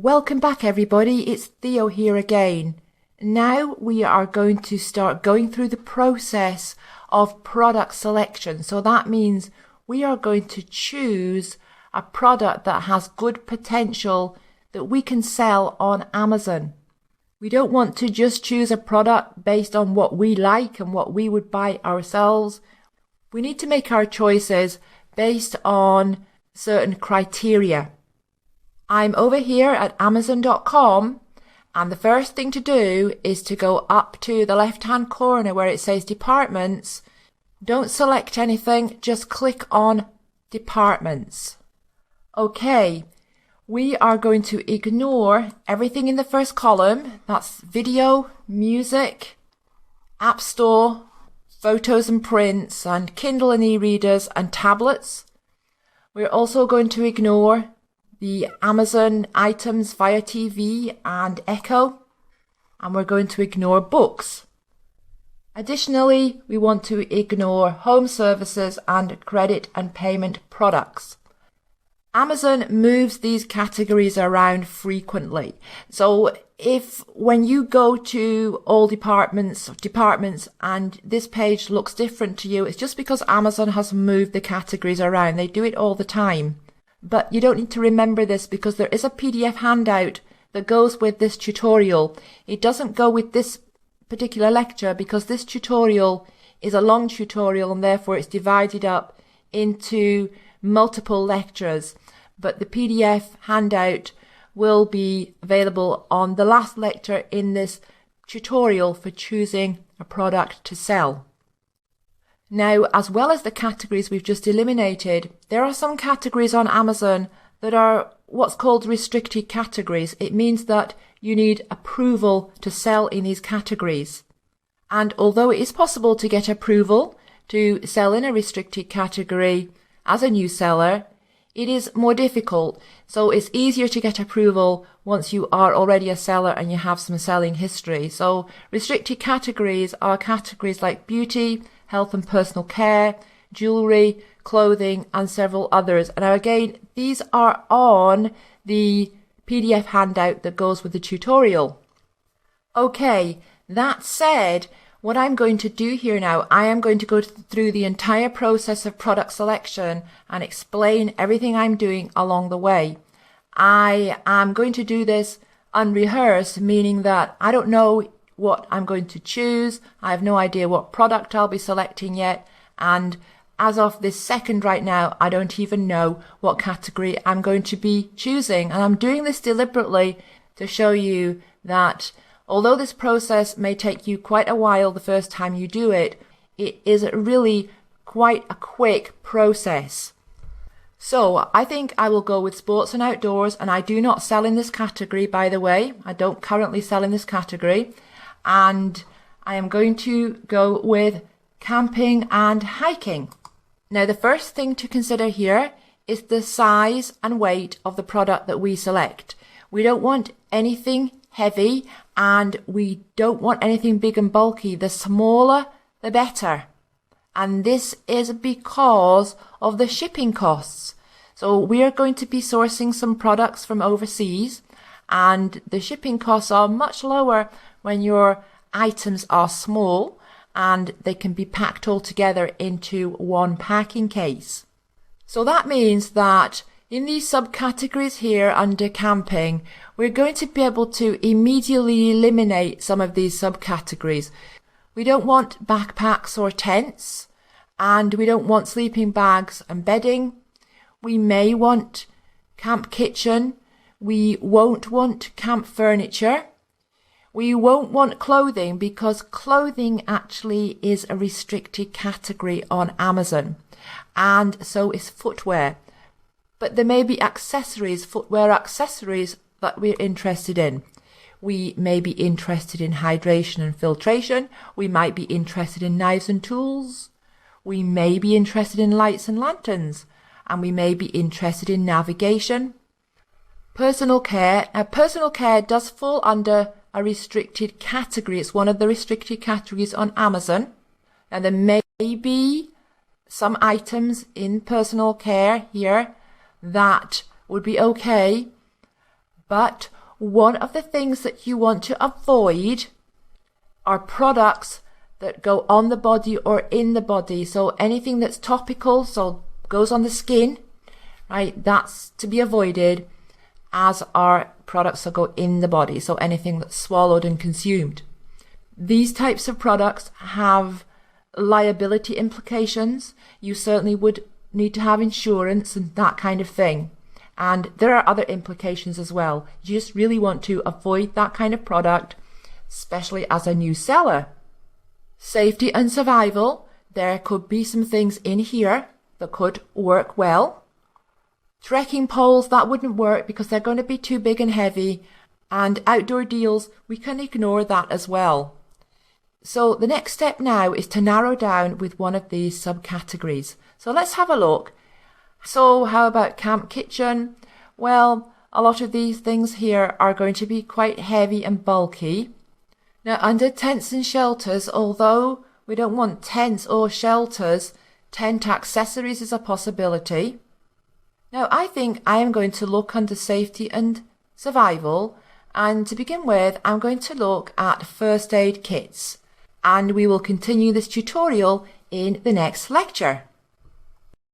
Welcome back everybody, it's Theo here again. Now we are going to start going through the process of product selection. So that means we are going to choose a product that has good potential that we can sell on Amazon. We don't want to just choose a product based on what we like and what we would buy ourselves. We need to make our choices based on certain criteria. I'm over here at Amazon.com, and the first thing to do is to go up to the left-hand corner where it says Departments. Don't select anything, just click on Departments. Okay, we are going to ignore everything in the first column. That's video, music, App Store, photos and prints, and Kindle and e-readers and tablets. We're also going to ignore the Amazon items Fire TV and Echo, and we're going to ignore books. Additionally, we want to ignore home services and credit and payment products. Amazon moves these categories around frequently. So if when you go to all departments and this page looks different to you, it's just because Amazon has moved the categories around. They do it all the time. But you don't need to remember this because there is a PDF handout that goes with this tutorial. It doesn't go with this particular lecture because this tutorial is a long tutorial and therefore it's divided up into multiple lectures. But the PDF handout will be available on the last lecture in this tutorial for choosing a product to sell. Now, as well as the categories we've just eliminated, there are some categories on Amazon that are what's called restricted categories. It means that you need approval to sell in these categories. And although it is possible to get approval to sell in a restricted category as a new seller, it is more difficult. So it's easier to get approval once you are already a seller and you have some selling history. So restricted categories are categories like beauty, health and personal care, jewellery, clothing, and several others. And now again, these are on the PDF handout that goes with the tutorial. Okay, that said, what I'm going to do here now, I am going to go through the entire process of product selection and explain everything I'm doing along the way. I am going to do this unrehearsed, meaning that I don't know what I'm going to choose. I have no idea what product I'll be selecting yet. And as of this second right now, I don't even know what category I'm going to be choosing. And I'm doing this deliberately to show you that although this process may take you quite a while the first time you do it, it is really quite a quick process. So I think I will go with sports and outdoors, and I do not sell in this category, by the way. I don't currently sell in this category. And I am going to go with camping and hiking. Now, the first thing to consider here is the size and weight of the product that we select. We don't want anything heavy and we don't want anything big and bulky. The smaller, the better. And this is because of the shipping costs. So we are going to be sourcing some products from overseas, and the shipping costs are much lower when your items are small and they can be packed all together into one packing case. So that means that in these subcategories here under camping, we're going to be able to immediately eliminate some of these subcategories. We don't want backpacks or tents, and we don't want sleeping bags and bedding. We may want camp kitchen. We won't want camp furniture. We won't want clothing because clothing actually is a restricted category on Amazon, and so is footwear. But there may be accessories, footwear accessories that we're interested in. We may be interested in hydration and filtration. We might be interested in knives and tools. We may be interested in lights and lanterns, and we may be interested in navigation. Personal care. Now, personal care does fall under a restricted category. It's one of the restricted categories on Amazon. And there may be some items in personal care here that would be okay, But one of the things that you want to avoid are products that go on the body or in the body. So anything that's topical, so goes on the skin, right? That's to be avoided, as are products that go in the body. So anything that's swallowed and consumed. These types of products have liability implications. You certainly would need to have insurance and that kind of thing. And there are other implications as well. You just really want to avoid that kind of product, especially as a new seller. Safety and survival. There could be some things in here that could work well. Trekking poles, that wouldn't work because they're going to be too big and heavy. And outdoor deals, we can ignore that as well. So the next step now is to narrow down with one of these subcategories. So let's have a look. So how about camp kitchen? Well, a lot of these things here are going to be quite heavy and bulky. Now, under tents and shelters, although we don't want tents or shelters, tent accessories is a possibility. Now, I think I am going to look under safety and survival, and to begin with, I'm going to look at first aid kits, and we will continue this tutorial in the next lecture.